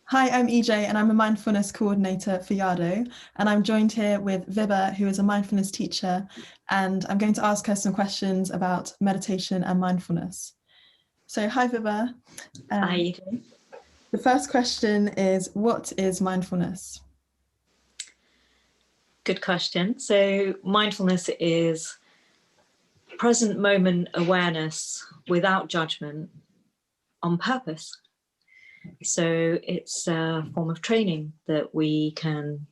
Hi, I'm Ije and I'm a mindfulness coordinator for Yardo, and I'm joined here with Vibha, who is a mindfulness teacher, and I'm going to ask her some questions about meditation and mindfulness. So hi Vibha. Hi, Ije. The first question is, what is mindfulness? Good question. So mindfulness is present moment awareness without judgment on purpose. So it's a form of training that we can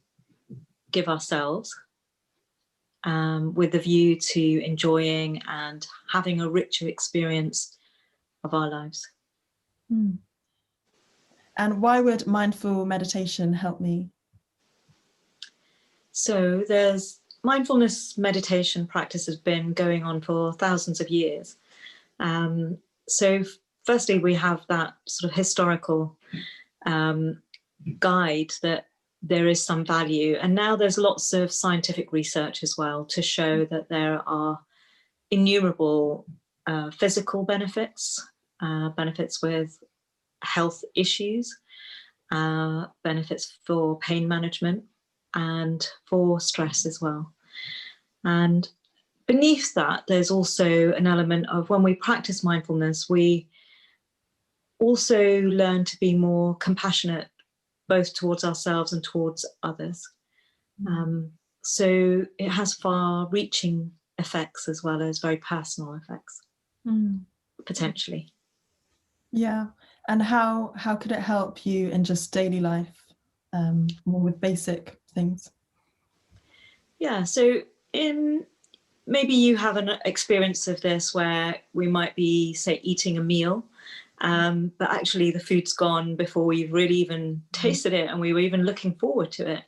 give ourselves with the view to enjoying and having a richer experience of our lives. And why would mindful meditation help me? So there's mindfulness meditation practice has been going on for thousands of years. So firstly, we have that sort of historical guide that there is some value. And now there's lots of scientific research as well to show that there are innumerable physical benefits, benefits with health issues, benefits for pain management and for stress as well. And beneath that, there's also an element of when we practice mindfulness, we also learn to be more compassionate, both towards ourselves and towards others. So it has far-reaching effects as well as very personal effects, potentially. Yeah, and how could it help you in just daily life, more with basic things? Yeah, so maybe you have an experience of this where we might be, say, eating a meal, but actually the food's gone before we've really even tasted it, and we were even looking forward to it.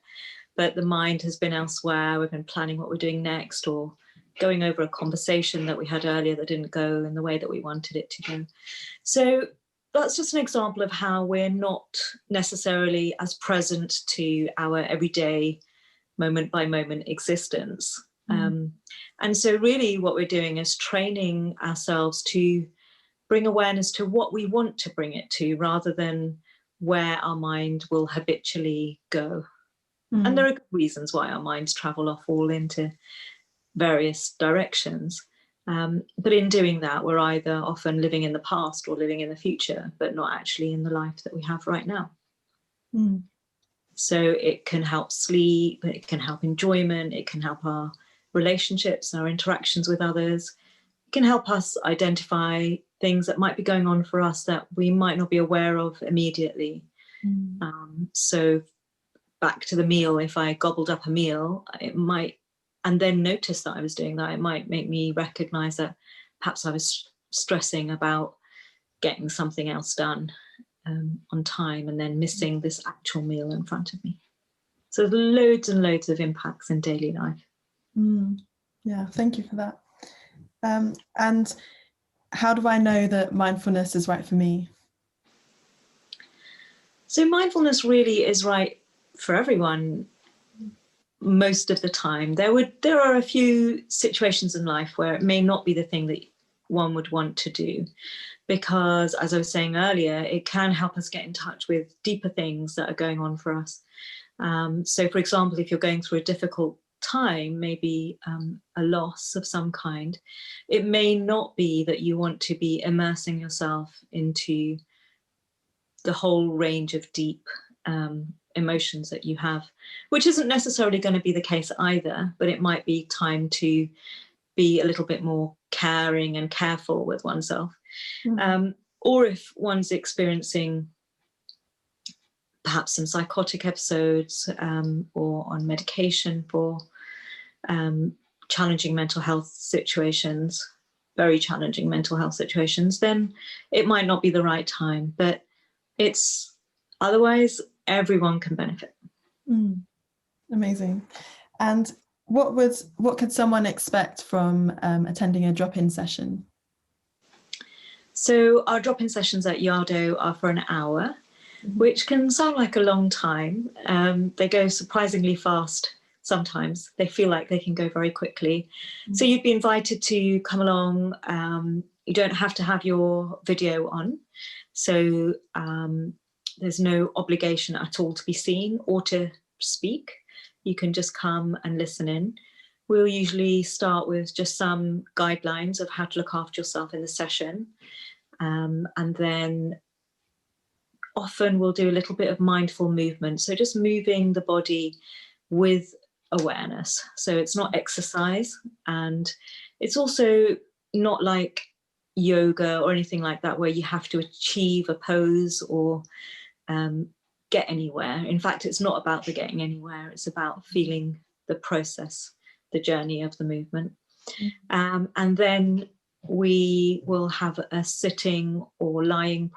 But the mind has been elsewhere. We've been planning what we're doing next, or going over a conversation that we had earlier that didn't go in the way that we wanted it to go. So that's just an example of how we're not necessarily as present to our everyday moment by moment existence. And so really what we're doing is training ourselves to bring awareness to what we want to bring it to, rather than where our mind will habitually go. And there are good reasons why our minds travel off all into various directions. But in doing that, we're either often living in the past or living in the future, but not actually in the life that we have right now. So it can help sleep, it can help enjoyment, it can help our relationships, our interactions with others. It can help us identify things that might be going on for us that we might not be aware of immediately. So back to the meal, if I gobbled up a meal, it might, and then notice that I was doing that, it might make me recognize that perhaps I was stressing about getting something else done on time and then missing this actual meal in front of me. So there's loads and loads of impacts in daily life. Yeah, thank you for that. And how do I know that mindfulness is right for me? So mindfulness really is right for everyone most of the time. There are a few situations in life where it may not be the thing that one would want to do, because as I was saying earlier, it can help us get in touch with deeper things that are going on for us. So for example, if you're going through a difficult time, maybe a loss of some kind, it may not be that you want to be immersing yourself into the whole range of deep emotions that you have, which isn't necessarily going to be the case either, but it might be time to be a little bit more caring and careful with oneself. Or if one's experiencing perhaps some psychotic episodes or on medication for challenging mental health situations, very challenging mental health situations, then it might not be the right time. But it's otherwise, everyone can benefit. Amazing. And what could someone expect from attending a drop-in session? So our drop-in sessions at Yardo are for an hour, which can sound like a long time. They go surprisingly fast sometimes. They feel like they can go very quickly. So you'd be invited to come along. You don't have to have your video on. So There's no obligation at all to be seen or to speak. You can just come and listen in. We'll usually start with just some guidelines of how to look after yourself in the session. And then often we'll do a little bit of mindful movement. So just moving the body with awareness. So it's not exercise, and it's also not like yoga or anything like that where you have to achieve a pose or get anywhere. In fact, it's not about the getting anywhere. It's about feeling the process, the journey of the movement. And then we will have a sitting or lying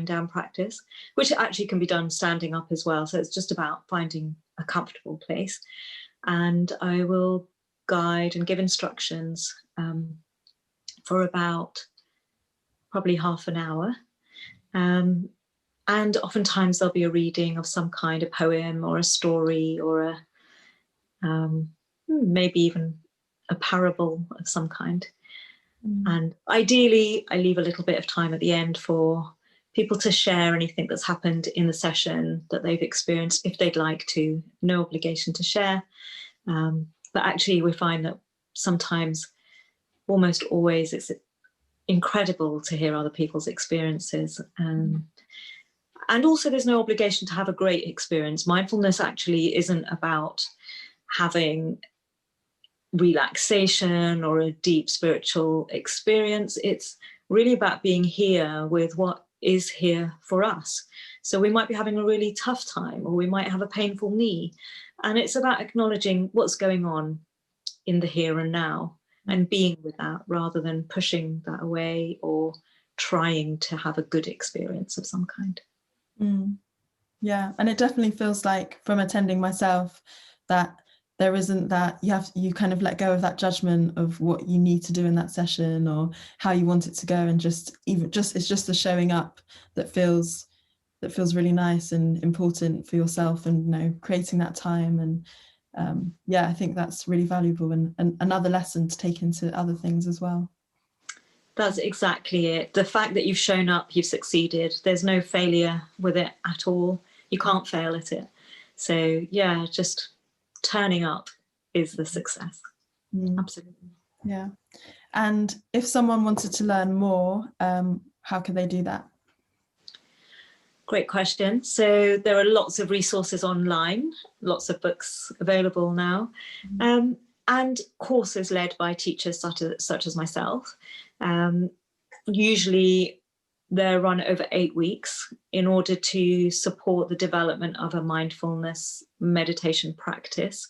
down practice, which actually can be done standing up as well. So it's just about finding a comfortable place. And I will guide and give instructions for about probably half an hour. And oftentimes there'll be a reading of some kind, a poem or a story or maybe even a parable of some kind. And ideally, I leave a little bit of time at the end for people to share anything that's happened in the session that they've experienced, if they'd like to. No obligation to share. But actually, we find that sometimes, almost always, it's incredible to hear other people's experiences. And also, there's no obligation to have a great experience. Mindfulness actually isn't about having relaxation or a deep spiritual experience. It's really about being here with what is here for us. So we might be having a really tough time, or we might have a painful knee. And it's about acknowledging what's going on in the here and now and being with that rather than pushing that away or trying to have a good experience of some kind. Yeah, and it definitely feels like, from attending myself, that there isn't that you kind of let go of that judgment of what you need to do in that session or how you want it to go, and it's just the showing up that feels really nice and important for yourself, and creating that time. And I think that's really valuable and another lesson to take into other things as well. That's exactly it. The fact that you've shown up, you've succeeded. There's no failure with it at all. You can't fail at it. So yeah, just turning up is the success. Absolutely. Yeah. And if someone wanted to learn more, how can they do that? Great question. So there are lots of resources online, lots of books available now, and courses led by teachers such as myself. Usually they're run over 8 weeks in order to support the development of a mindfulness meditation practice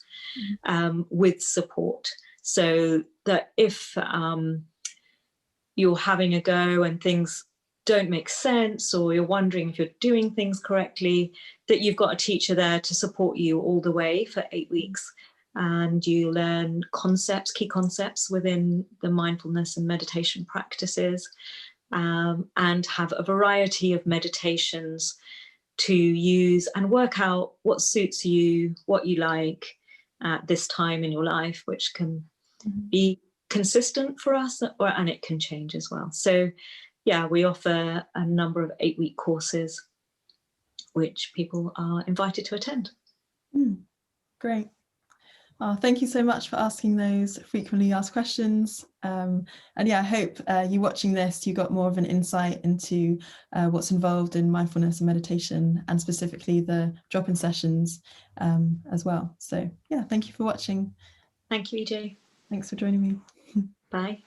with support. So that if you're having a go and things don't make sense, or you're wondering if you're doing things correctly, that you've got a teacher there to support you all the way for 8 weeks. And you learn key concepts within the mindfulness and meditation practices, and have a variety of meditations to use and work out what suits you, what you like at this time in your life, which can be consistent for us, and it can change as well. So yeah, we offer a number of 8-week courses which people are invited to attend. Great. Thank you so much for asking those frequently asked questions. And yeah, I hope you watching this, you got more of an insight into what's involved in mindfulness and meditation, and specifically the drop-in sessions as well. So yeah, thank you for watching. Thank you, Ije. Thanks for joining me. Bye.